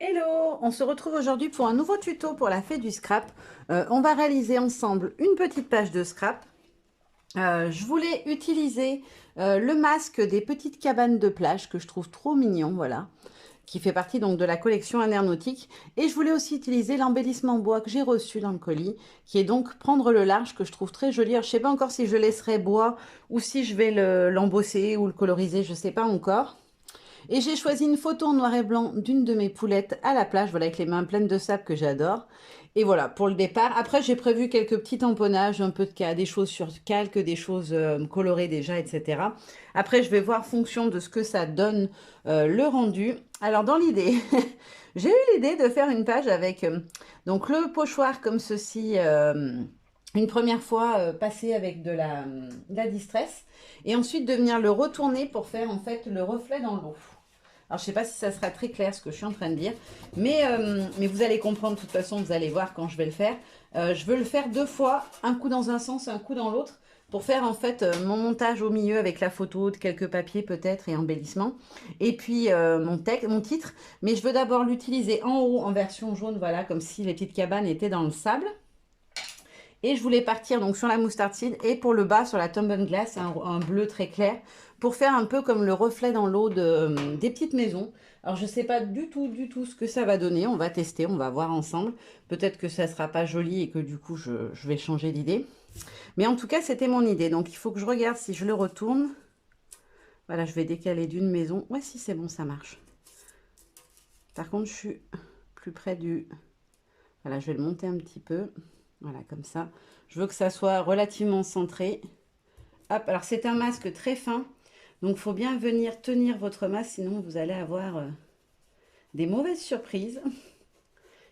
Hello, on se retrouve aujourd'hui pour un nouveau tuto pour la fée du scrap. On va réaliser ensemble une petite page de scrap. Je voulais utiliser le masque des petites cabanes de plage que je trouve trop mignon, voilà, qui fait partie donc de la collection Un air nautique. Et je voulais aussi utiliser l'embellissement bois que j'ai reçu dans le colis, qui est donc Prendre le large, que je trouve très joli. Alors, je sais pas encore si je laisserai bois ou si je vais l'embosser ou le coloriser, je sais pas encore. Et j'ai choisi une photo en noir et blanc d'une de mes poulettes à la plage, voilà, avec les mains pleines de sable que j'adore. Et voilà, pour le départ. Après, j'ai prévu quelques petits tamponnages, un peu de cas, des choses sur calque, des choses colorées déjà, etc. Après, je vais voir fonction de ce que ça donne le rendu. Alors, dans l'idée, j'ai eu l'idée de faire une page avec donc le pochoir comme ceci. Une première fois passé avec de la distress et ensuite de venir le retourner pour faire en fait le reflet dans l'eau. Alors, je ne sais pas si ça sera très clair ce que je suis en train de dire, mais vous allez comprendre de toute façon, vous allez voir quand je vais le faire. Je veux le faire deux fois, un coup dans un sens, un coup dans l'autre, pour faire en fait mon montage au milieu avec la photo, de quelques papiers peut-être et embellissement. Et puis mon titre, mais je veux d'abord l'utiliser en haut en version jaune, voilà, comme si les petites cabanes étaient dans le sable. Et je voulais partir donc sur la moutarde seed et pour le bas sur la Tumble Glass, un bleu très clair, pour faire un peu comme le reflet dans l'eau des petites maisons. Alors je ne sais pas du tout ce que ça va donner, on va tester, on va voir ensemble. Peut-être que ça ne sera pas joli et que du coup je vais changer d'idée. Mais en tout cas c'était mon idée, donc il faut que je regarde si je le retourne. Voilà, je vais décaler d'une maison. Ouais, si c'est bon, ça marche. Par contre je suis plus près du... Voilà, je vais le monter un petit peu. Voilà, comme ça. Je veux que ça soit relativement centré. Hop, alors c'est un masque très fin. Donc, il faut bien venir tenir votre masque, sinon vous allez avoir des mauvaises surprises.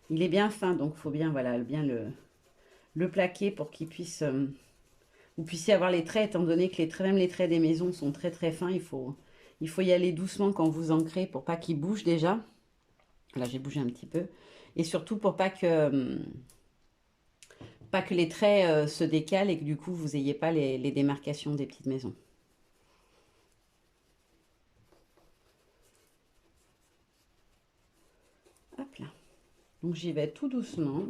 Il est bien fin, donc il faut bien, voilà, bien le plaquer pour qu'il puisse... vous puissiez avoir les traits, étant donné que même les traits des maisons sont très très fins. Il faut y aller doucement quand vous ancrez pour pas qu'ils bougent déjà. Là, j'ai bougé un petit peu. Et surtout pour pas que les traits se décalent et que du coup, vous n'ayez pas les démarcations des petites maisons. Hop là. Donc, j'y vais tout doucement.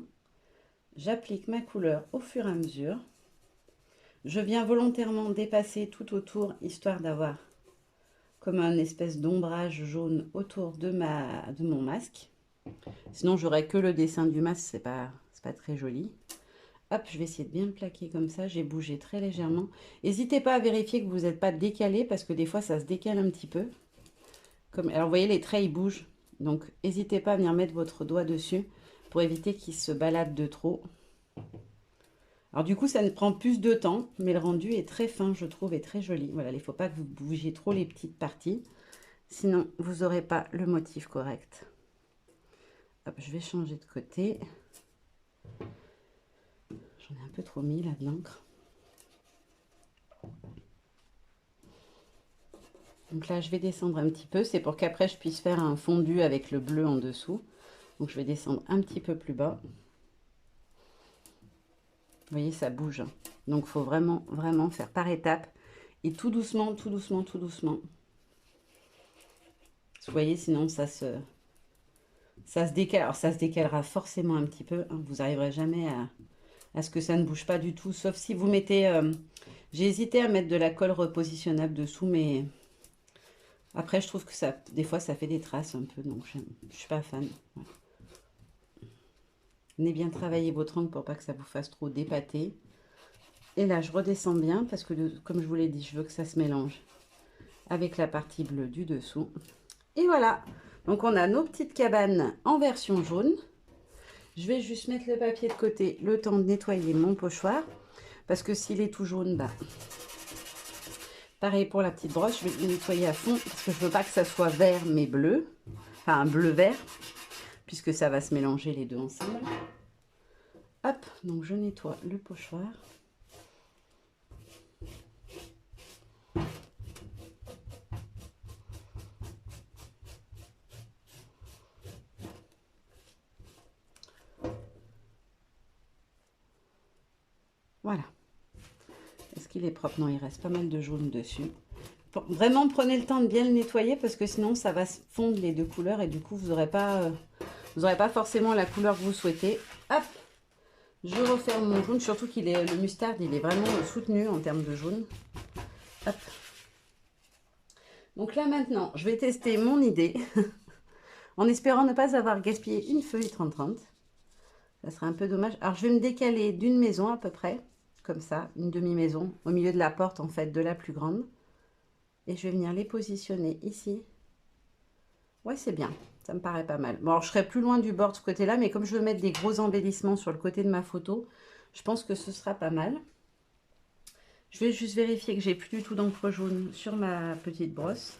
J'applique ma couleur au fur et à mesure. Je viens volontairement dépasser tout autour, histoire d'avoir comme un espèce d'ombrage jaune autour de mon masque. Sinon, j'aurais que le dessin du masque, c'est pas très joli. Hop, je vais essayer de bien le plaquer comme ça. J'ai bougé très légèrement. N'hésitez pas à vérifier que vous n'êtes pas décalé parce que des fois, ça se décale un petit peu. Alors, vous voyez, les traits, ils bougent. Donc, n'hésitez pas à venir mettre votre doigt dessus pour éviter qu'il se balade de trop. Alors, du coup, ça ne prend plus de temps, mais le rendu est très fin, je trouve, et très joli. Voilà, il ne faut pas que vous bougiez trop les petites parties. Sinon, vous n'aurez pas le motif correct. Hop, je vais changer de côté. J'en ai un peu trop mis là de l'encre. Donc là, je vais descendre un petit peu. C'est pour qu'après, je puisse faire un fondu avec le bleu en dessous. Donc, je vais descendre un petit peu plus bas. Vous voyez, ça bouge. Donc, il faut vraiment, vraiment faire par étapes. Et tout doucement, tout doucement, tout doucement. Vous voyez, sinon, ça se décale. Alors, ça se décalera forcément un petit peu. Hein. Vous n'arriverez jamais à ce que ça ne bouge pas du tout. Sauf si vous mettez... j'ai hésité à mettre de la colle repositionnable dessous, mais... Après, je trouve que ça, des fois, ça fait des traces un peu. Donc, je ne suis pas fan. Voilà. Venez bien travailler votre angle pour pas que ça vous fasse trop dépâter. Et là, je redescends bien parce que, comme je vous l'ai dit, je veux que ça se mélange avec la partie bleue du dessous. Et voilà. Donc, on a nos petites cabanes en version jaune. Je vais juste mettre le papier de côté, le temps de nettoyer mon pochoir. Parce que s'il est tout jaune, bah, pareil pour la petite brosse, je vais le nettoyer à fond. Parce que je veux pas que ça soit vert, mais bleu. Enfin, bleu-vert. Puisque ça va se mélanger les deux ensemble. Hop, donc je nettoie le pochoir. Voilà. Est-ce qu'il est propre? Non, il reste pas mal de jaune dessus. Vraiment, prenez le temps de bien le nettoyer parce que sinon, ça va se fondre les deux couleurs et du coup, vous n'aurez pas Vous n'aurez pas forcément la couleur que vous souhaitez. Hop, je referme mon jaune, surtout qu'il est le mustard, il est vraiment soutenu en termes de jaune. Hop. Donc là maintenant, je vais tester mon idée, en espérant ne pas avoir gaspillé une feuille 30-30. Ça serait un peu dommage. Alors je vais me décaler d'une maison à peu près, comme ça, une demi-maison, au milieu de la porte en fait, de la plus grande. Et je vais venir les positionner ici. Ouais, c'est bien, ça me paraît pas mal. Bon, alors je serai plus loin du bord de ce côté-là, mais comme je veux mettre des gros embellissements sur le côté de ma photo, je pense que ce sera pas mal. Je vais juste vérifier que j'ai plus du tout d'encre jaune sur ma petite brosse.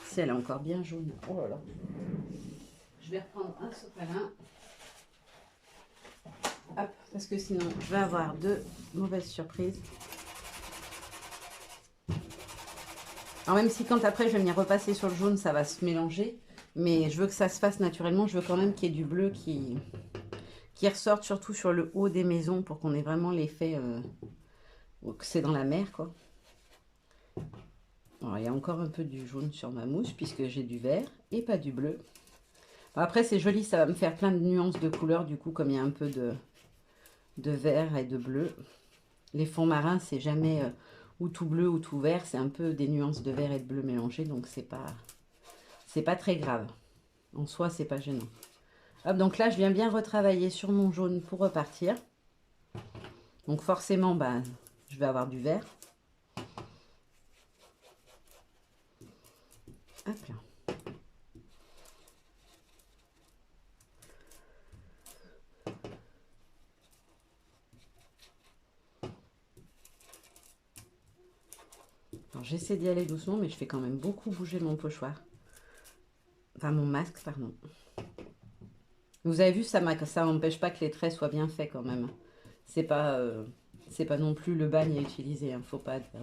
Si elle est encore bien jaune. Oh là là. Je vais reprendre un sopalin. Hop, parce que sinon je vais avoir de mauvaises surprises. Alors même si quand après je vais venir repasser sur le jaune, ça va se mélanger. Mais je veux que ça se fasse naturellement. Je veux quand même qu'il y ait du bleu qui ressorte surtout sur le haut des maisons pour qu'on ait vraiment l'effet que c'est dans la mer, quoi. Alors, il y a encore un peu du jaune sur ma mousse puisque j'ai du vert et pas du bleu. Bon, après c'est joli, ça va me faire plein de nuances de couleurs du coup comme il y a un peu de vert et de bleu. Les fonds marins c'est jamais ou tout bleu ou tout vert, c'est un peu des nuances de vert et de bleu mélangées, donc c'est pas très grave. En soi c'est pas gênant. Hop, donc là je viens bien retravailler sur mon jaune pour repartir. Donc forcément bah, je vais avoir du vert. Hop là. Alors j'essaie d'y aller doucement, mais je fais quand même beaucoup bouger mon pochoir. Enfin mon masque, pardon. Vous avez vu, ça n'empêche pas que les traits soient bien faits quand même. C'est pas non plus le bagne à utiliser. Il ne faut pas faire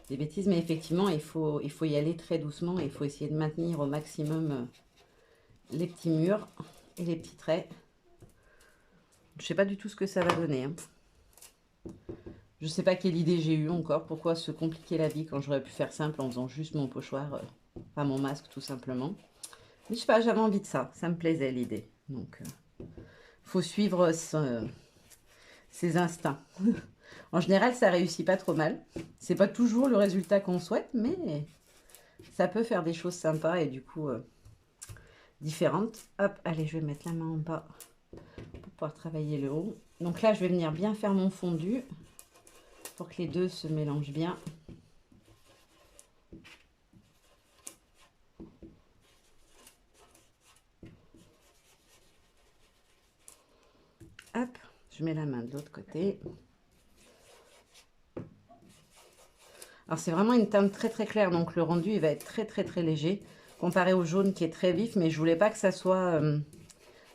des bêtises. Mais effectivement, il faut y aller très doucement. Et il faut essayer de maintenir au maximum les petits murs et les petits traits. Je ne sais pas du tout ce que ça va donner. Hein. Je ne sais pas quelle idée j'ai eue encore. Pourquoi se compliquer la vie quand j'aurais pu faire simple en faisant juste mon pochoir, pas mon masque tout simplement. Mais je sais pas, j'avais envie de ça. Ça me plaisait l'idée. Donc, faut suivre ses instincts. En général, ça réussit pas trop mal. C'est pas toujours le résultat qu'on souhaite, mais ça peut faire des choses sympas et du coup différentes. Hop, allez, je vais mettre la main en bas pour pouvoir travailler le haut. Donc là, je vais venir bien faire mon fondu pour que les deux se mélangent bien. Hop, je mets la main de l'autre côté. Alors c'est vraiment une teinte très très claire, donc le rendu il va être très très très léger comparé au jaune qui est très vif, mais je voulais pas que ça soit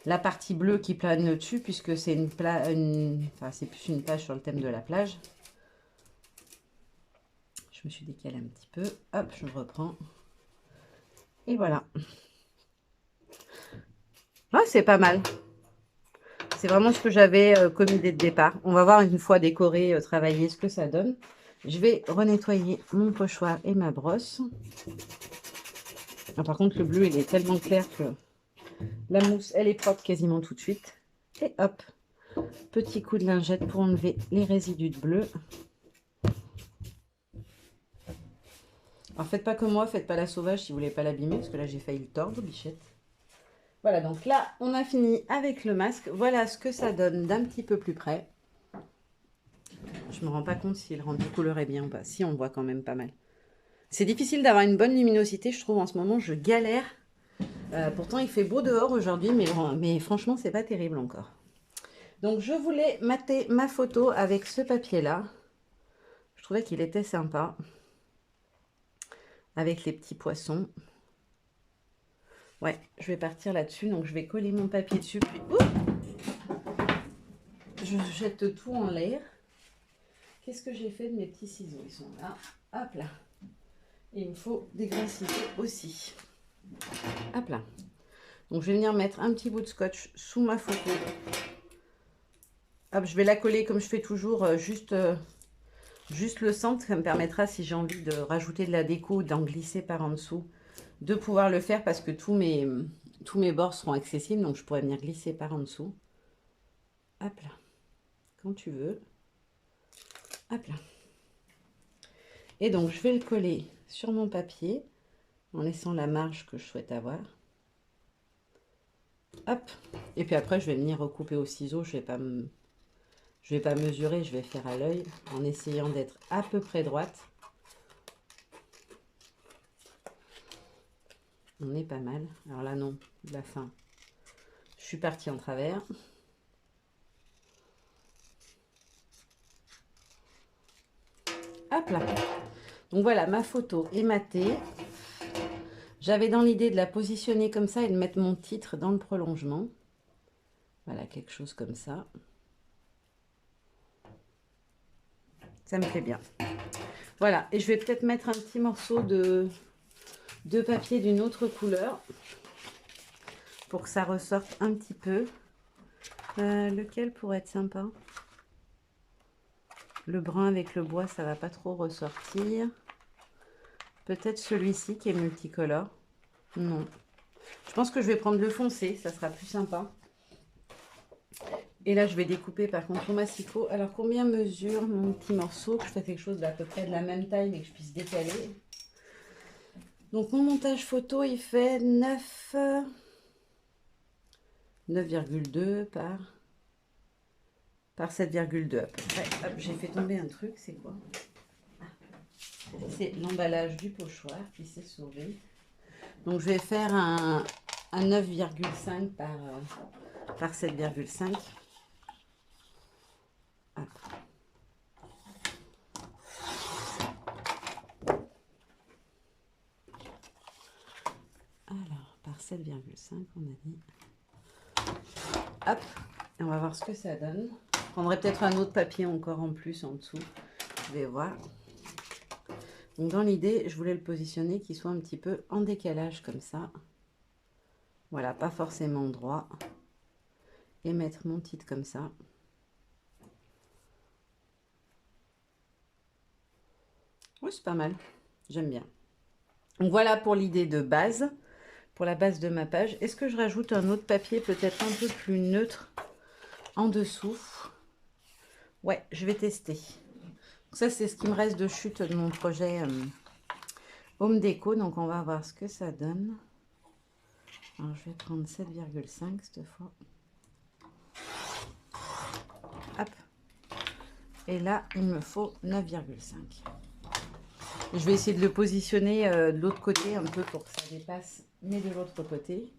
la partie bleue qui plane dessus puisque c'est enfin, c'est plus une page sur le thème de la plage. Je me suis décalée un petit peu, hop, je reprends. Et voilà. Ah, c'est pas mal. C'est vraiment ce que j'avais comme idée de départ. On va voir une fois décoré, travaillé, ce que ça donne. Je vais renettoyer mon pochoir et ma brosse. Ah, par contre, le bleu, il est tellement clair que la mousse, elle est propre quasiment tout de suite. Et hop, petit coup de lingette pour enlever les résidus de bleu. Alors, faites pas comme moi, faites pas la sauvage si vous voulez pas l'abîmer, parce que là, j'ai failli le tordre, bichette. Voilà, donc là, on a fini avec le masque. Voilà ce que ça donne d'un petit peu plus près. Je me rends pas compte si le rendu couleur est bien ou pas. Si, on le voit quand même pas mal. C'est difficile d'avoir une bonne luminosité, je trouve, en ce moment. Je galère. Pourtant, il fait beau dehors aujourd'hui, mais franchement, c'est pas terrible encore. Donc, je voulais mater ma photo avec ce papier-là. Je trouvais qu'il était sympa. Avec les petits poissons. Ouais, je vais partir là-dessus. Donc, je vais coller mon papier dessus. Puis, je jette tout en l'air. Qu'est-ce que j'ai fait de mes petits ciseaux? Ils sont là. Hop là. Et il me faut des grands ciseaux aussi. Hop là. Donc, je vais venir mettre un petit bout de scotch sous ma photo. Hop, je vais la coller comme je fais toujours, juste le centre. Ça me permettra, si j'ai envie de rajouter de la déco ou d'en glisser par en dessous, de pouvoir le faire parce que tous tous mes bords seront accessibles, donc je pourrais venir glisser par en dessous. Hop là, quand tu veux. Hop là. Et donc, je vais le coller sur mon papier en laissant la marge que je souhaite avoir. Hop. Et puis après, je vais venir recouper au ciseau. Je vais pas mesurer, je vais faire à l'œil en essayant d'être à peu près droite. On est pas mal. Alors là, non, la fin. Je suis partie en travers. Hop là. Donc voilà, ma photo est matée. J'avais dans l'idée de la positionner comme ça et de mettre mon titre dans le prolongement. Voilà, quelque chose comme ça. Ça me plaît bien. Voilà, et je vais peut-être mettre un petit morceau de papier d'une autre couleur pour que ça ressorte un petit peu. Lequel pourrait être sympa? Le brun avec le bois, ça va pas trop ressortir. Peut-être celui-ci qui est multicolore. Non. Je pense que je vais prendre le foncé, ça sera plus sympa. Et là, je vais découper par contre au massicot. Alors, combien mesure mon petit morceau? Que je fais quelque chose d'à peu près de la même taille, mais que je puisse décaler. Donc, mon montage photo, il fait 9,2 par 7,2 à peu près. Hop, j'ai fait tomber un truc, c'est quoi? C'est l'emballage du pochoir qui s'est sauvé. Donc, je vais faire un 9,5 par 7,5. Alors, par 7,5, on a dit. Hop, et on va voir ce que ça donne. Je prendrai peut-être un autre papier encore en plus en dessous. Je vais voir. Donc, dans l'idée, je voulais le positionner qu'il soit un petit peu en décalage comme ça. Voilà, pas forcément droit. Et mettre mon titre comme ça. Oui, c'est pas mal. J'aime bien. Donc, voilà pour l'idée de base. Pour la base de ma page. Est-ce que je rajoute un autre papier peut-être un peu plus neutre en dessous? Ouais, je vais tester. Donc ça, c'est ce qui me reste de chute de mon projet Home Déco. Donc, on va voir ce que ça donne. Alors, je vais prendre 7,5 cette fois. Hop. Et là, il me faut 9,5. Je vais essayer de le positionner de l'autre côté un peu pour que ça dépasse, mais de l'autre côté.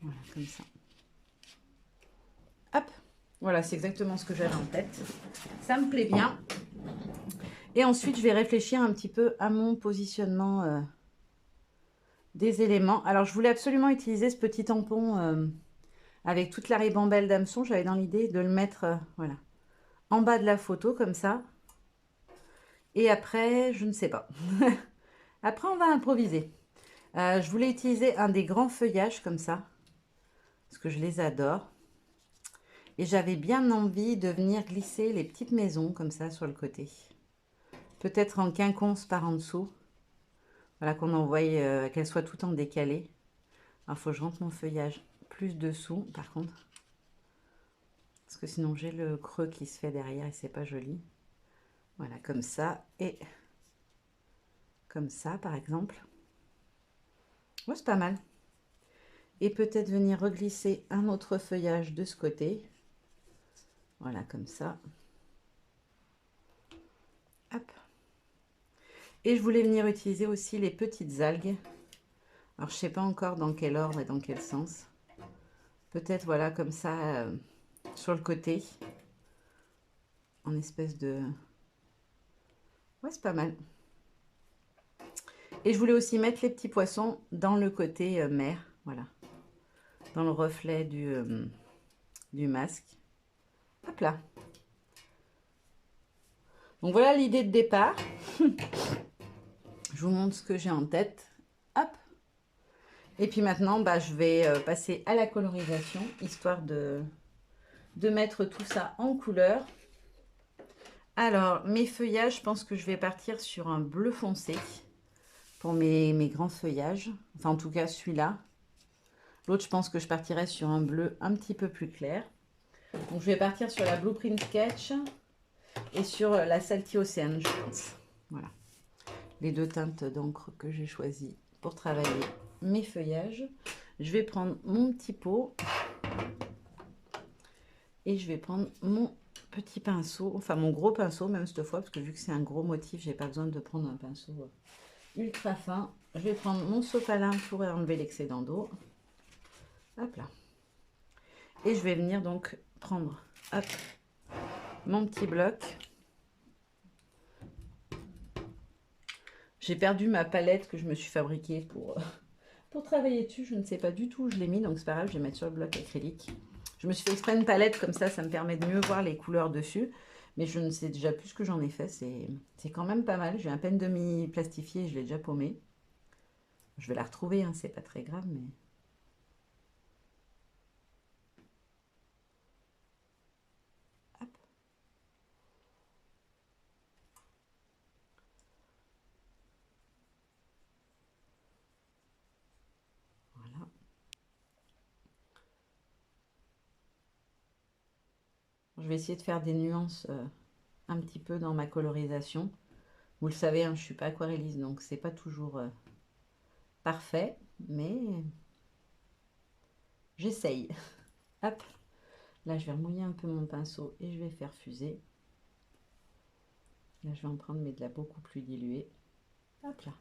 Voilà, comme ça. Hop. Voilà, c'est exactement ce que j'avais en tête. Ça me plaît bien. Et ensuite, je vais réfléchir un petit peu à mon positionnement des éléments. Alors, je voulais absolument utiliser ce petit tampon avec toute la ribambelle d'hameçon. J'avais dans l'idée de le mettre voilà, en bas de la photo, comme ça. Et après, je ne sais pas. Après, on va improviser. Je voulais utiliser un des grands feuillages comme ça, parce que je les adore. Et j'avais bien envie de venir glisser les petites maisons comme ça sur le côté. Peut-être en quinconce par en dessous. Voilà, qu'on en voie, qu'elle soit tout en décalé. Alors, il faut que je rentre mon feuillage plus dessous, par contre. Parce que sinon, j'ai le creux qui se fait derrière et c'est pas joli. Voilà, comme ça. Et comme ça, par exemple. Ouais, c'est pas mal. Et peut-être venir reglisser un autre feuillage de ce côté. Voilà, comme ça. Hop. Et je voulais venir utiliser aussi les petites algues. Alors, je sais pas encore dans quel ordre et dans quel sens. Peut-être, voilà, comme ça, sur le côté. En espèce de... Ouais, c'est pas mal. Et je voulais aussi mettre les petits poissons dans le côté mer. Voilà. Dans le reflet du masque. Hop là. Donc, voilà l'idée de départ. Je vous montre ce que j'ai en tête. Hop. Et puis maintenant, bah, je vais passer à la colorisation, histoire de mettre tout ça en couleur. Alors, mes feuillages, je pense que je vais partir sur un bleu foncé pour mes grands feuillages. Enfin, en tout cas, celui-là. L'autre, je pense que je partirai sur un bleu un petit peu plus clair. Donc, je vais partir sur la Blueprint Sketch et sur la Salty Ocean, je pense. Voilà. Les deux teintes d'encre que j'ai choisies pour travailler mes feuillages. Je vais prendre mon petit pot et je vais prendre mon petit pinceau, enfin mon gros pinceau même cette fois, parce que vu que c'est un gros motif, j'ai pas besoin de prendre un pinceau ultra fin. Je vais prendre mon sopalin pour enlever l'excédent d'eau. Hop là. Et je vais venir donc prendre hop, mon petit bloc. J'ai perdu ma palette que je me suis fabriquée pour travailler dessus. Je ne sais pas du tout où je l'ai mis, donc c'est pas grave, je vais mettre sur le bloc acrylique. Je me suis fait exprès une palette, comme ça me permet de mieux voir les couleurs dessus. Mais je ne sais déjà plus ce que j'en ai fait, c'est quand même pas mal. J'ai un peine demi plastifié et je l'ai déjà paumé. Je vais la retrouver, hein, c'est pas très grave, mais... Hop. Voilà. Je vais essayer de faire des nuances un petit peu dans ma colorisation. Vous le savez, hein, je ne suis pas aquarelliste, donc c'est pas toujours parfait, mais j'essaye. Hop, là je vais remouiller un peu mon pinceau et je vais faire fuser. Là je vais en prendre mais de la beaucoup plus diluée. Hop là.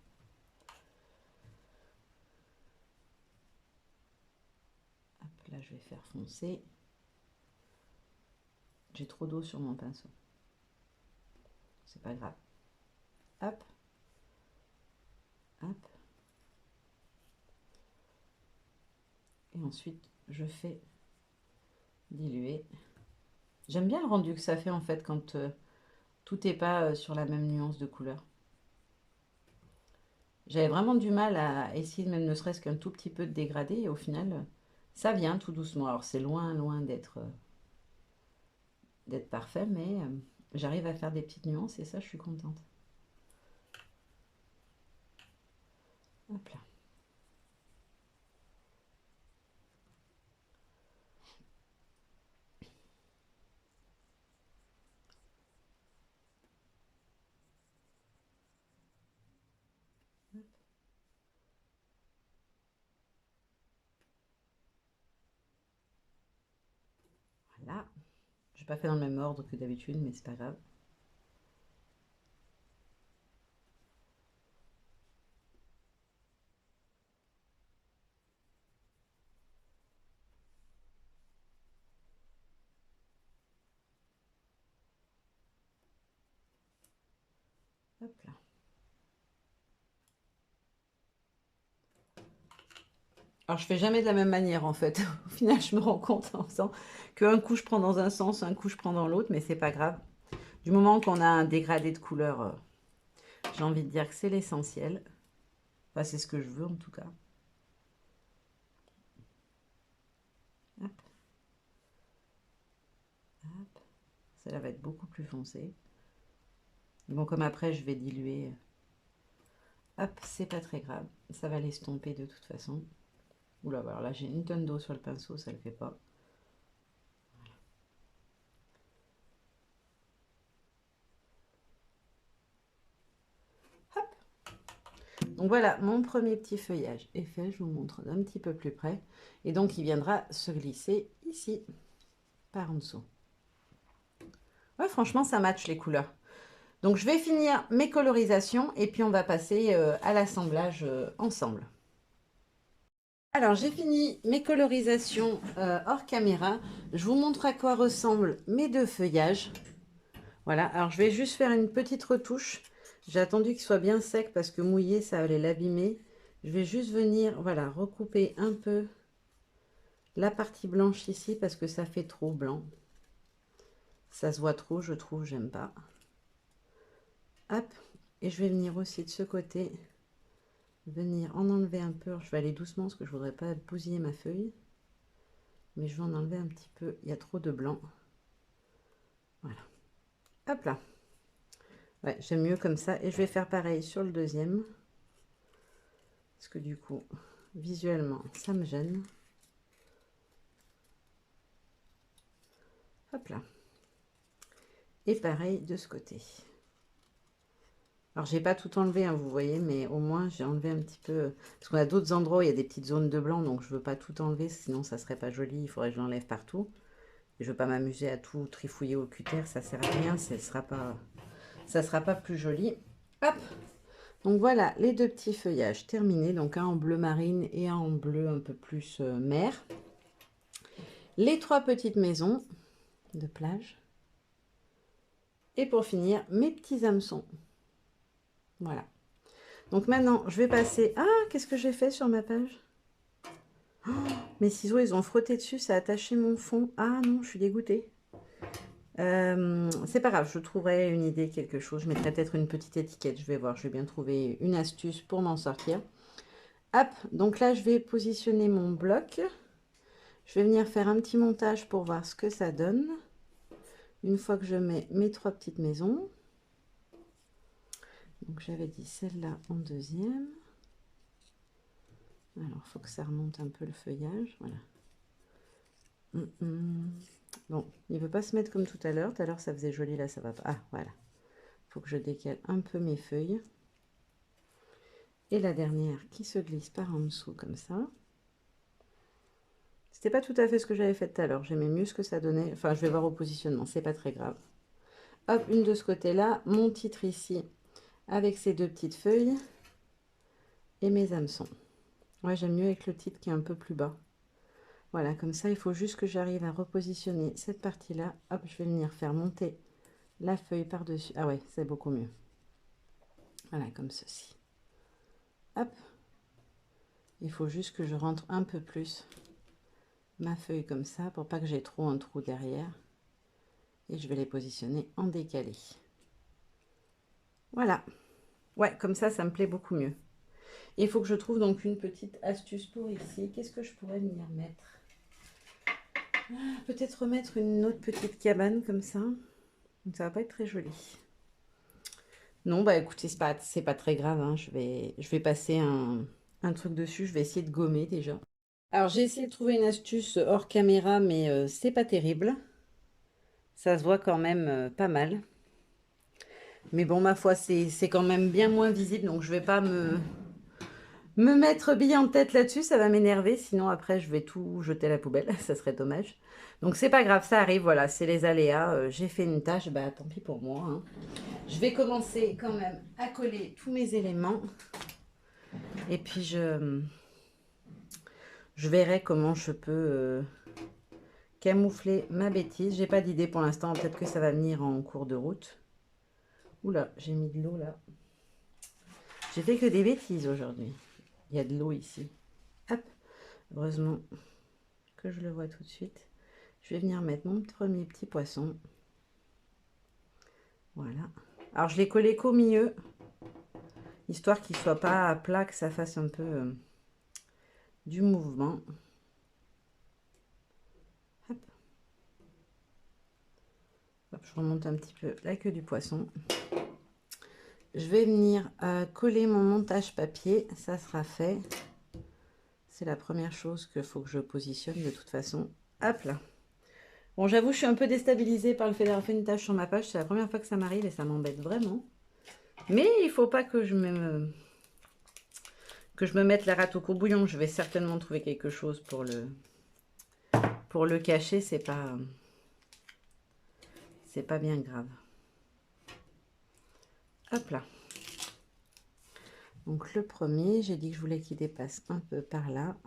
Hop là je vais faire foncer. J'ai trop d'eau sur mon pinceau. C'est pas grave. Hop. Hop. Et ensuite je fais diluer. J'aime bien le rendu que ça fait en fait quand tout n'est pas sur la même nuance de couleur. J'avais vraiment du mal à essayer même ne serait-ce qu'un tout petit peu de dégradé et au final ça vient tout doucement. Alors c'est loin d'être parfait, mais j'arrive à faire des petites nuances et ça je suis contente. Hop là. Voilà. Je n'ai pas fait dans le même ordre que d'habitude, mais c'est pas grave. Hop là. Alors je fais jamais de la même manière en fait. Au final, je me rends compte en faisant qu'un coup je prends dans un sens, un coup je prends dans l'autre, mais c'est pas grave. Du moment qu'on a un dégradé de couleur, j'ai envie de dire que c'est l'essentiel. Enfin, c'est ce que je veux en tout cas. Hop. Hop. Celle-là va être beaucoup plus foncée. Bon, comme après je vais diluer, hop, c'est pas très grave. Ça va l'estomper de toute façon. Oula, alors là j'ai une tonne d'eau sur le pinceau, ça le fait pas. Hop. Donc voilà, mon premier petit feuillage est fait. Je vous montre d'un petit peu plus près. Et donc il viendra se glisser ici, par en dessous. Ouais, franchement, ça match les couleurs. Donc je vais finir mes colorisations et puis on va passer à l'assemblage ensemble. Alors j'ai fini mes colorisations hors caméra. Je vous montre à quoi ressemblent mes deux feuillages. Voilà, alors je vais juste faire une petite retouche. J'ai attendu qu'il soit bien sec parce que mouillé, ça allait l'abîmer. Je vais juste venir, voilà, recouper un peu la partie blanche ici parce que ça fait trop blanc. Ça se voit trop, je trouve, j'aime pas. Hop, et je vais venir aussi de ce côté, venir en enlever un peu. Je vais aller doucement parce que je voudrais pas bousiller ma feuille. Mais je vais en enlever un petit peu, il y a trop de blanc. Voilà. Hop là. Ouais, j'aime mieux comme ça. Et je vais faire pareil sur le deuxième. Parce que du coup, visuellement, ça me gêne. Hop là. Et pareil de ce côté. Alors, j'ai pas tout enlevé, hein, vous voyez, mais au moins, j'ai enlevé un petit peu... Parce qu'on a d'autres endroits où il y a des petites zones de blanc, donc je veux pas tout enlever, sinon ça serait pas joli. Il faudrait que je l'enlève partout. Et je veux pas m'amuser à tout trifouiller au cutter, ça sert à rien, ça sera pas plus joli. Hop! Donc voilà, les deux petits feuillages terminés. Donc un en bleu marine et un en bleu un peu plus mer. Les trois petites maisons de plage. Et pour finir, mes petits hameçons. Voilà. Donc maintenant, je vais passer... Ah, qu'est-ce que j'ai fait sur ma page? Oh, mes ciseaux, ils ont frotté dessus, ça a attaché mon fond. Ah non, je suis dégoûtée. C'est pas grave, je trouverai une idée, quelque chose. Je mettrai peut-être une petite étiquette, je vais voir. Je vais bien trouver une astuce pour m'en sortir. Hop, donc là, je vais positionner mon bloc. Je vais venir faire un petit montage pour voir ce que ça donne. Une fois que je mets mes trois petites maisons. Donc j'avais dit celle-là en deuxième. Alors, il faut que ça remonte un peu le feuillage. Voilà. Bon, il ne veut pas se mettre comme tout à l'heure. Tout à l'heure, ça faisait joli, là, ça va pas. Ah, voilà. Il faut que je décale un peu mes feuilles. Et la dernière qui se glisse par en dessous, comme ça. C'était pas tout à fait ce que j'avais fait tout à l'heure. J'aimais mieux ce que ça donnait. Enfin, je vais voir au positionnement, c'est pas très grave. Hop, une de ce côté-là. Mon titre ici, avec ces deux petites feuilles. Et mes hameçons. Ouais, j'aime mieux avec le titre qui est un peu plus bas. Voilà, comme ça, il faut juste que j'arrive à repositionner cette partie-là. Hop, je vais venir faire monter la feuille par-dessus. Ah ouais, c'est beaucoup mieux. Voilà, comme ceci. Hop. Il faut juste que je rentre un peu plus ma feuille comme ça pour pas que j'ai trop un trou derrière. Et je vais les positionner en décalé. Voilà. Ouais, comme ça me plaît beaucoup mieux. Il faut que je trouve donc une petite astuce pour ici. Qu'est-ce que je pourrais venir mettre? Peut-être remettre une autre petite cabane comme ça. Donc ça va pas être très joli. Non, bah écoutez, c'est pas très grave. Hein. Je vais passer un truc dessus. Je vais essayer de gommer déjà. Alors j'ai essayé de trouver une astuce hors caméra, mais c'est pas terrible. Ça se voit quand même pas mal. Mais bon, ma foi, c'est quand même bien moins visible. Donc je vais pas me mettre bille en tête là-dessus. Ça va m'énerver. Sinon après, je vais tout jeter à la poubelle. Ça serait dommage. Donc c'est pas grave, ça arrive. Voilà, c'est les aléas. J'ai fait une tâche. Bah tant pis pour moi. Hein. Je vais commencer quand même à coller tous mes éléments. Et puis je verrai comment je peux camoufler ma bêtise. J'ai pas d'idée pour l'instant. Peut-être que ça va venir en cours de route. Oula, j'ai mis de l'eau là. J'ai fait que des bêtises aujourd'hui. Il y a de l'eau ici. Hop. Heureusement que je le vois tout de suite. Je vais venir mettre mon premier petit poisson. Voilà. Alors je l'ai collé qu'au milieu. Histoire qu'il ne soit pas à plat, que ça fasse un peu du mouvement. Hop. Hop, je remonte un petit peu la queue du poisson. Je vais venir coller mon montage papier. Ça sera fait. C'est la première chose qu'il faut que je positionne de toute façon. Hop là. Bon, j'avoue, je suis un peu déstabilisée par le fait d'avoir fait une tâche sur ma page. C'est la première fois que ça m'arrive et ça m'embête vraiment. Mais il ne faut pas que je me mette la rate au courbouillon. Je vais certainement trouver quelque chose pour le cacher. C'est pas bien grave. Hop là. Donc le premier, j'ai dit que je voulais qu'il dépasse un peu par là.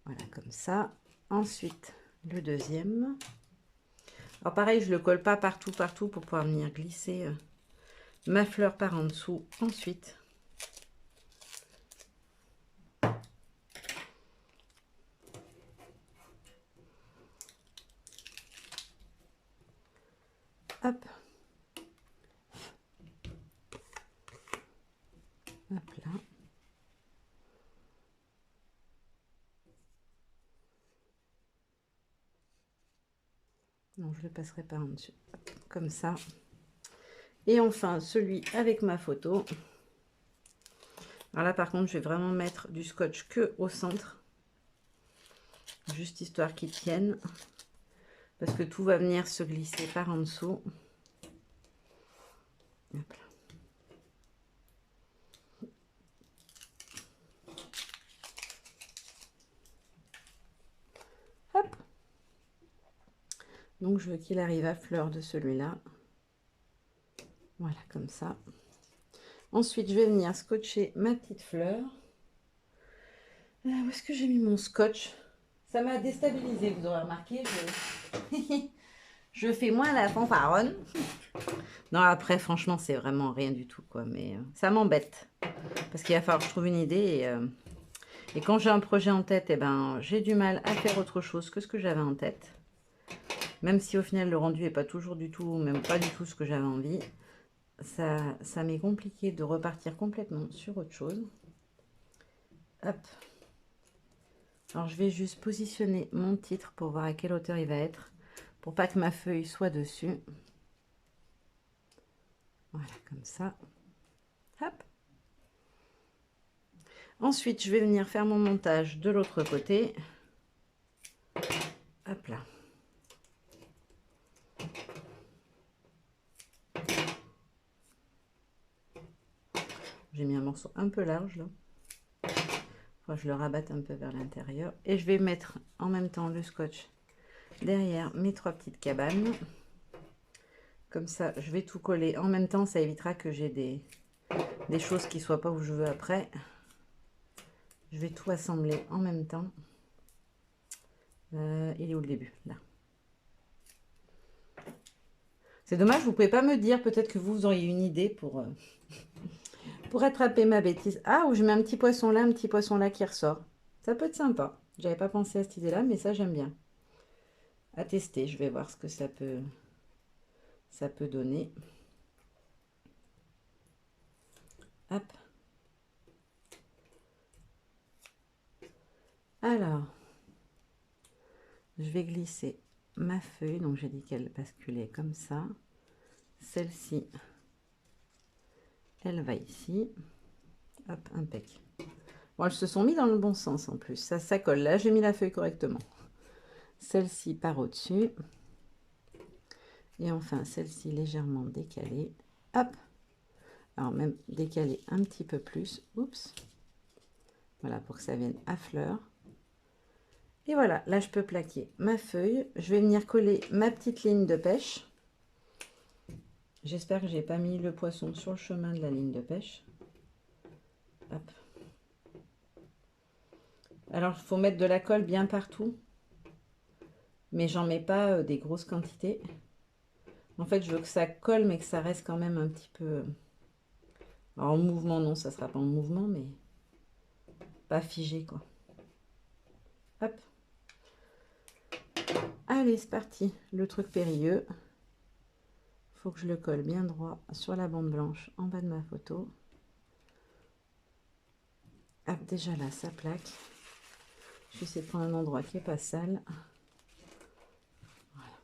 Voilà, comme ça. Ensuite, le deuxième. Alors pareil, je ne le colle pas partout pour pouvoir venir glisser ma fleur par en dessous ensuite. Hop. Hop là. Non, je le passerai par en dessus. Hop, comme ça. Et enfin, celui avec ma photo. Alors là, par contre, je vais vraiment mettre du scotch que au centre. Juste histoire qu'il tienne. parce que tout va venir se glisser par en dessous. Hop là. Hop. Donc je veux qu'il arrive à fleur de celui-là. Voilà, comme ça. Ensuite, je vais venir scotcher ma petite fleur. Où est-ce que j'ai mis mon scotch? Ça m'a déstabilisé, vous aurez remarqué. Je fais moins la fanfaronne. Non, après, franchement, c'est vraiment rien du tout, quoi. Mais ça m'embête. Parce qu'il va falloir que je trouve une idée. Et quand j'ai un projet en tête, eh ben, j'ai du mal à faire autre chose que ce que j'avais en tête. Même si au final, le rendu n'est pas toujours du tout, même pas du tout ce que j'avais envie. Ça m'est compliqué de repartir complètement sur autre chose. Hop. Alors, je vais juste positionner mon titre pour voir à quelle hauteur il va être. Pour pas que ma feuille soit dessus. Voilà, comme ça. Hop. Ensuite, je vais venir faire mon montage de l'autre côté. Hop là. J'ai mis un morceau un peu large là. Faut que je le rabatte un peu vers l'intérieur. Et je vais mettre en même temps le scotch derrière mes 3 petites cabanes. Comme ça, je vais tout coller. En même temps, ça évitera que j'ai des choses qui ne soient pas où je veux après. Je vais tout assembler en même temps. Il est où le début? Là. C'est dommage, vous ne pouvez pas me dire. Peut-être que vous auriez une idée pour attraper ma bêtise. Ah, où je mets un petit poisson là qui ressort. Ça peut être sympa. J'avais pas pensé à cette idée-là, mais ça, j'aime bien. À tester, je vais voir ce que ça peut donner. Hop. Alors, je vais glisser ma feuille. Donc, j'ai dit qu'elle basculait comme ça. Celle-ci, elle va ici. Hop, impec. Bon, elles se sont mis dans le bon sens en plus. Ça colle. Là, j'ai mis la feuille correctement. Celle-ci par au-dessus. Et enfin, celle-ci légèrement décalée. Hop. Alors, même décaler un petit peu plus. Oups. Voilà, pour que ça vienne à fleur. Et voilà, là, je peux plaquer ma feuille. Je vais venir coller ma petite ligne de pêche. J'espère que j'ai pas mis le poisson sur le chemin de la ligne de pêche. Hop. Alors, il faut mettre de la colle bien partout. Mais j'en mets pas des grosses quantités. En fait, je veux que ça colle, mais que ça reste quand même un petit peu... Alors, en mouvement, non, ça sera pas en mouvement, mais pas figé, quoi. Hop. Allez, c'est parti. Le truc périlleux. Il faut que je le colle bien droit sur la bande blanche en bas de ma photo. Hop, déjà là, ça plaque. Je vais essayer de prendre un endroit qui n'est pas sale. Voilà.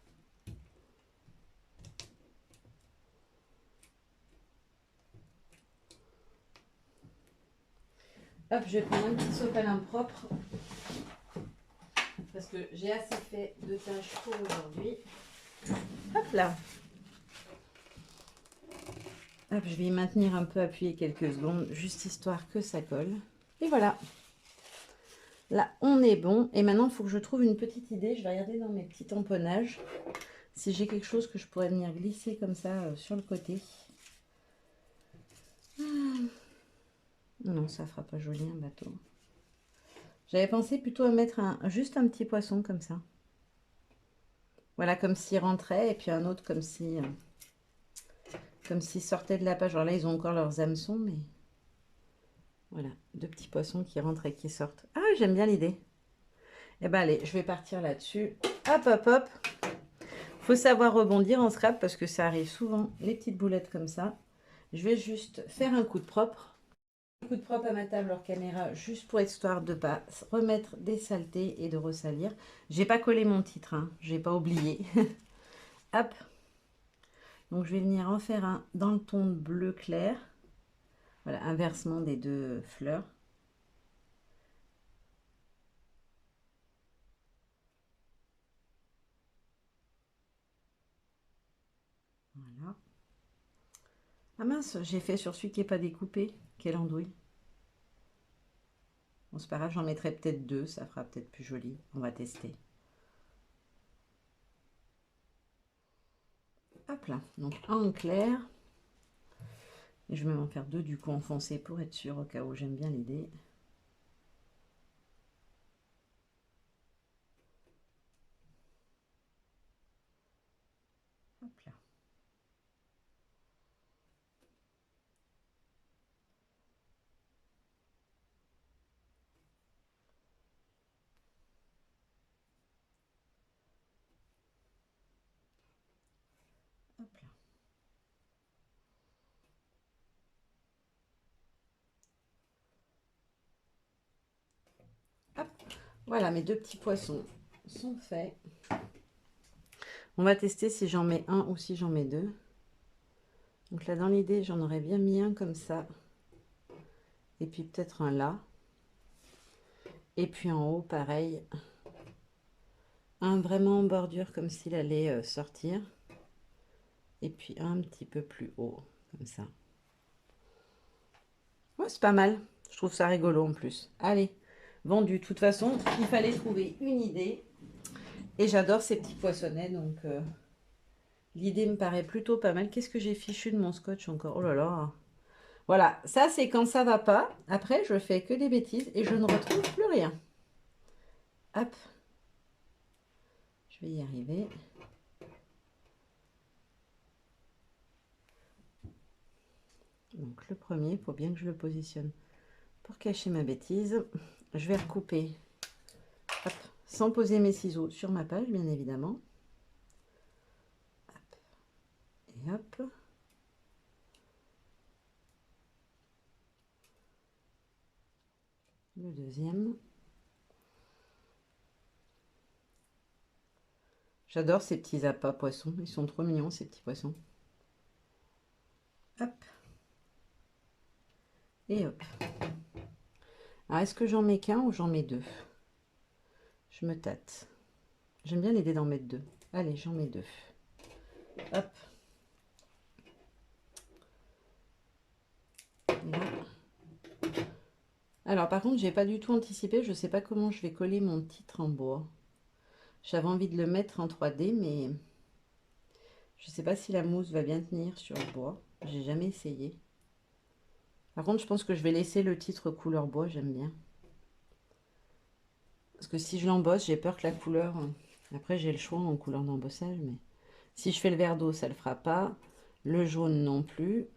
Hop, je vais prendre un petit sopalin propre. Parce que j'ai assez fait de tâches pour aujourd'hui. Hop là. Hop, je vais y maintenir un peu appuyé quelques secondes, juste histoire que ça colle. Et voilà. Là, on est bon. Et maintenant, il faut que je trouve une petite idée. Je vais regarder dans mes petits tamponnages si j'ai quelque chose que je pourrais venir glisser comme ça sur le côté. Non, ça fera pas joli un bateau. J'avais pensé plutôt à mettre juste un petit poisson comme ça. Voilà, comme s'il rentrait, et puis un autre comme s'il sortait de la page. Alors là, ils ont encore leurs hameçons, mais voilà, 2 petits poissons qui rentrent et qui sortent. Ah, j'aime bien l'idée. Eh ben allez, je vais partir là-dessus. Hop, hop, hop. Faut savoir rebondir en scrap parce que ça arrive souvent, les petites boulettes comme ça. Je vais juste faire un coup de propre. Un coup de propre à ma table hors caméra, juste pour histoire de ne pas remettre des saletés et de ressalir. J'ai pas collé mon titre, hein, j'ai pas oublié. Hop. Donc je vais venir en faire un dans le ton de bleu clair. Voilà, inversement des 2 fleurs. Ah mince, j'ai fait sur celui qui n'est pas découpé. Quelle andouille. Bon, c'est pas grave, j'en mettrai peut-être deux, ça fera peut-être plus joli. On va tester. Hop là, donc un en clair. Et je vais m'en faire deux du coup en foncé pour être sûr au cas où, j'aime bien l'idée. Hop là. Hop là. Hop. Voilà, mes deux petits poissons sont faits. On va tester si j'en mets un ou si j'en mets deux. Donc là, dans l'idée, j'en aurais bien mis un comme ça. Et puis peut-être un là. Et puis en haut, pareil. Un vraiment en bordure comme s'il allait sortir. Et puis un petit peu plus haut, comme ça. Ouais, c'est pas mal. Je trouve ça rigolo en plus. Allez, vendu. De toute façon, il fallait trouver une idée. Et j'adore ces petits poissonnets, donc l'idée me paraît plutôt pas mal. Qu'est-ce que j'ai fichu de mon scotch encore? Oh là là. Voilà, ça c'est quand ça va pas. Après, je fais que des bêtises et je ne retrouve plus rien. Hop. Je vais y arriver. Donc le premier, il faut bien que je le positionne pour cacher ma bêtise. Je vais recouper, hop, sans poser mes ciseaux sur ma page, bien évidemment. Hop. Et hop. Le deuxième. J'adore ces petits appâts poissons. Ils sont trop mignons, ces petits poissons. Hop. Et hop. Alors, est-ce que j'en mets qu'un ou j'en mets deux? Je me tâte. J'aime bien l'idée d'en mettre deux. Allez, j'en mets deux. Hop. Là. Alors, par contre, j'ai pas du tout anticipé. Je sais pas comment je vais coller mon titre en bois. J'avais envie de le mettre en 3D, mais je sais pas si la mousse va bien tenir sur le bois. J'ai jamais essayé. Par contre, je pense que je vais laisser le titre couleur bois. J'aime bien. Parce que si je l'embosse, j'ai peur que la couleur... Après, j'ai le choix en couleur d'embossage, mais... Si je fais le vert d'eau, ça le fera pas. Le jaune non plus.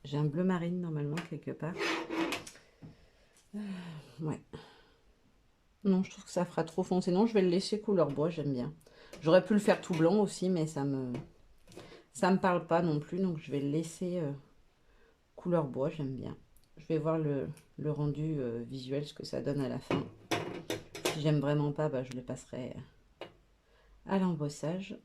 J'ai un bleu marine normalement quelque part. Ouais. Non, je trouve que ça fera trop foncé. Non, je vais le laisser couleur bois, j'aime bien. J'aurais pu le faire tout blanc aussi, mais ça me parle pas non plus. Donc je vais le laisser couleur bois, j'aime bien. Je vais voir le rendu visuel, ce que ça donne à la fin. Si j'aime vraiment pas, bah, je le passerai à l'embossage.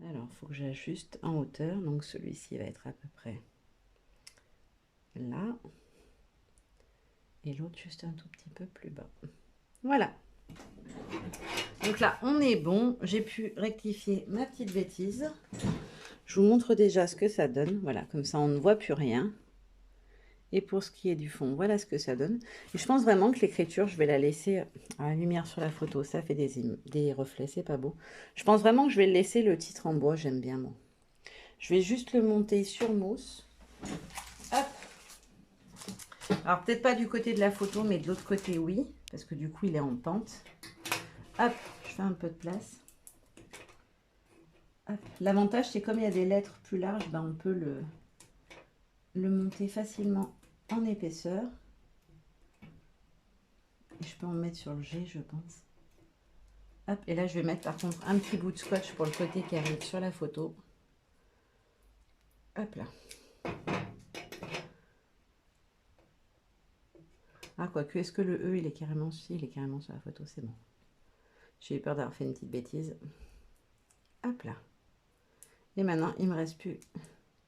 Alors, il faut que j'ajuste en hauteur. Donc, celui-ci va être à peu près là. Et l'autre juste un tout petit peu plus bas. Voilà. Donc là, on est bon. J'ai pu rectifier ma petite bêtise. Je vous montre déjà ce que ça donne. Voilà, comme ça, on ne voit plus rien. Et pour ce qui est du fond, voilà ce que ça donne. Et je pense vraiment que l'écriture, je vais la laisser à la lumière sur la photo. Ça fait des reflets, c'est pas beau. Je pense vraiment que je vais laisser le titre en bois. J'aime bien, moi. Je vais juste le monter sur mousse. Hop. Alors, peut-être pas du côté de la photo, mais de l'autre côté, oui. Parce que du coup, il est en pente. Hop, je fais un peu de place. L'avantage, c'est comme il y a des lettres plus larges, ben, on peut le monter facilement en épaisseur. Et je peux en mettre sur le G, je pense. Hop, et là, je vais mettre par contre un petit bout de scotch pour le côté qui arrive sur la photo. Hop là. Ah, quoique, est-ce que le E, il est carrément... Si, il est carrément sur la photo, c'est bon. J'ai eu peur d'avoir fait une petite bêtise. Hop là. Et maintenant, il ne me reste plus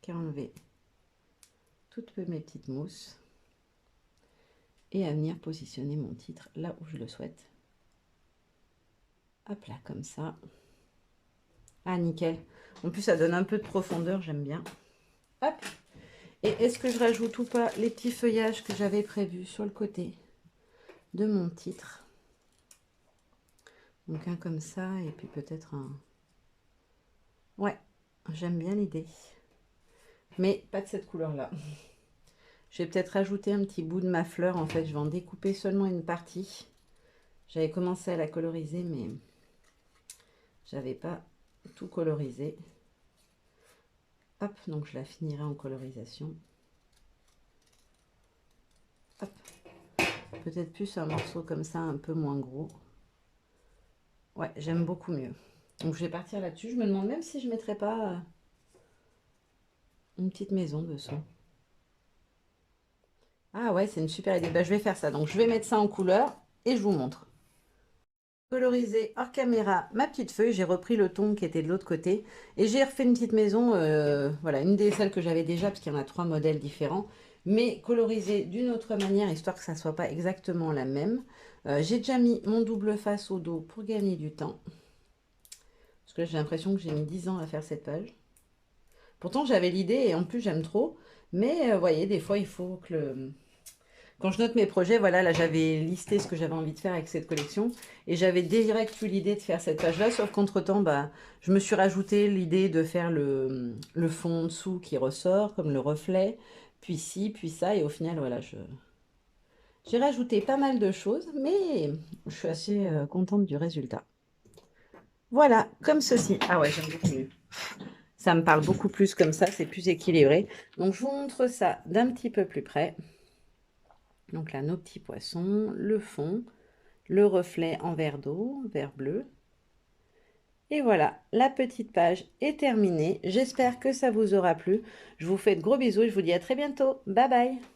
qu'à enlever toutes mes petites mousses et à venir positionner mon titre là où je le souhaite. Hop là, comme ça. Ah, nickel. En plus, ça donne un peu de profondeur, j'aime bien. Hop. Et est-ce que je rajoute ou pas les petits feuillages que j'avais prévus sur le côté de mon titre? Donc un comme ça, et puis peut-être un... Ouais, j'aime bien l'idée. Mais pas de cette couleur-là. Je vais peut-être rajouter un petit bout de ma fleur. En fait, je vais en découper seulement une partie. J'avais commencé à la coloriser, mais j'avais pas tout colorisé. Hop, donc je la finirai en colorisation. Hop. Peut-être plus un morceau comme ça, un peu moins gros. Ouais, j'aime beaucoup mieux. Donc je vais partir là-dessus. Je me demande même si je ne mettrais pas une petite maison dessous. Ah ouais, c'est une super idée. Bah, je vais faire ça. Donc je vais mettre ça en couleur et je vous montre. Coloriser hors caméra ma petite feuille. J'ai repris le ton qui était de l'autre côté. Et j'ai refait une petite maison. Voilà, une des celles que j'avais déjà, parce qu'il y en a 3 modèles différents. Mais colorisée d'une autre manière, histoire que ça ne soit pas exactement la même. J'ai déjà mis mon double face au dos pour gagner du temps. Parce que là, j'ai l'impression que j'ai mis 10 ans à faire cette page. Pourtant, j'avais l'idée et en plus, j'aime trop. Mais vous voyez, des fois, il faut que quand je note mes projets, voilà, là, j'avais listé ce que j'avais envie de faire avec cette collection. Et j'avais direct eu l'idée de faire cette page-là. Sauf qu'entre-temps, bah, je me suis rajouté l'idée de faire le fond en dessous qui ressort, comme le reflet. Puis ci, puis ça. Et au final, voilà, j'ai rajouté pas mal de choses. Mais je suis assez contente du résultat. Voilà, comme ceci. Ah ouais, j'aime beaucoup mieux. Ça me parle beaucoup plus comme ça, c'est plus équilibré. Donc, je vous montre ça d'un petit peu plus près. Donc là, nos petits poissons, le fond, le reflet en verre d'eau, vert bleu. Et voilà, la petite page est terminée. J'espère que ça vous aura plu. Je vous fais de gros bisous et je vous dis à très bientôt. Bye bye!